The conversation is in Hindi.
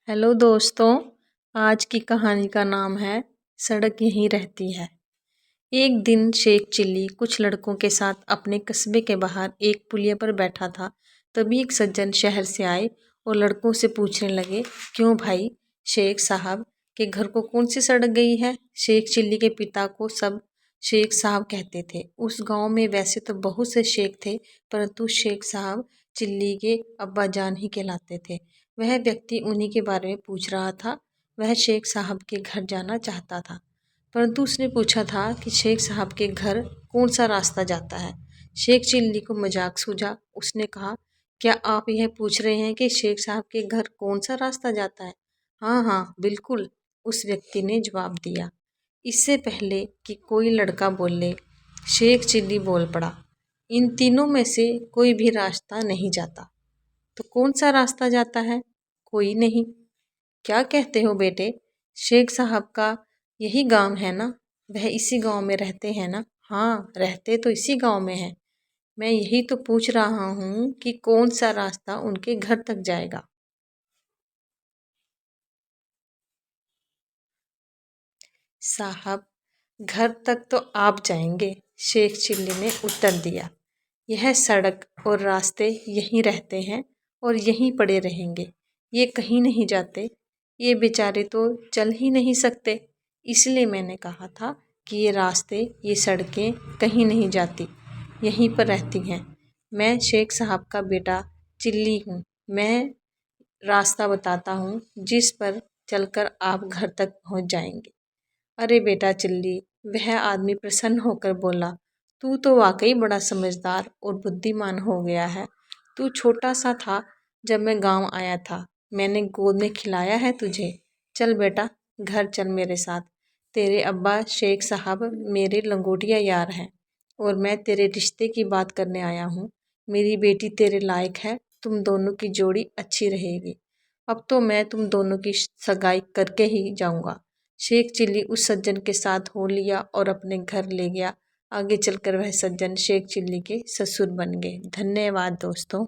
हेलो दोस्तों, आज की कहानी का नाम है सड़क यहीं रहती है। एक दिन शेख चिल्ली कुछ लड़कों के साथ अपने कस्बे के बाहर एक पुलिया पर बैठा था। तभी एक सज्जन शहर से आए और लड़कों से पूछने लगे, क्यों भाई, शेख साहब के घर को कौन सी सड़क गई है? शेख चिल्ली के पिता को सब शेख साहब कहते थे। उस गांव में वैसे तो बहुत से शेख थे, परंतु शेख साहब चिल्ली के अब्बा जान ही कहलाते थे। वह व्यक्ति उन्हीं के बारे में पूछ रहा था। वह शेख साहब के घर जाना चाहता था, परंतु उसने पूछा था कि शेख साहब के घर कौन सा रास्ता जाता है। शेख चिल्ली को मजाक सूझा। उसने कहा, क्या आप यह पूछ रहे हैं कि शेख साहब के घर कौन सा रास्ता जाता है? हाँ हाँ बिल्कुल, उस व्यक्ति ने जवाब दिया। इससे पहले कि कोई लड़का बोले, शेख चिल्ली बोल पड़ा, इन तीनों में से कोई भी रास्ता नहीं जाता। तो कौन सा रास्ता जाता है? कोई नहीं। क्या कहते हो बेटे, शेख साहब का यही गांव है ना? वह इसी गांव में रहते हैं ना? हाँ, रहते तो इसी गांव में हैं। मैं यही तो पूछ रहा हूँ कि कौन सा रास्ता उनके घर तक जाएगा। साहब, घर तक तो आप जाएंगे, शेख चिल्ली ने उत्तर दिया। यह सड़क और रास्ते यहीं रहते हैं और यहीं पड़े रहेंगे। ये कहीं नहीं जाते। ये बेचारे तो चल ही नहीं सकते। इसलिए मैंने कहा था कि ये रास्ते, ये सड़कें कहीं नहीं जाती, यहीं पर रहती हैं। मैं शेख साहब का बेटा चिल्ली हूँ। मैं रास्ता बताता हूँ जिस पर चलकर आप घर तक पहुँच जाएंगे। अरे बेटा चिल्ली, वह आदमी प्रसन्न होकर बोला, तू तो वाकई बड़ा समझदार और बुद्धिमान हो गया है। तू छोटा सा था जब मैं गांव आया था। मैंने गोद में खिलाया है तुझे। चल बेटा, घर चल मेरे साथ। तेरे अब्बा शेख साहब मेरे लंगोटिया यार हैं और मैं तेरे रिश्ते की बात करने आया हूँ। मेरी बेटी तेरे लायक है। तुम दोनों की जोड़ी अच्छी रहेगी। अब तो मैं तुम दोनों की सगाई करके ही जाऊंगा। शेख चिल्ली उस सज्जन के साथ हो लिया और अपने घर ले गया। आगे चलकर वह सज्जन शेख चिल्ली के ससुर बन गए। धन्यवाद दोस्तों।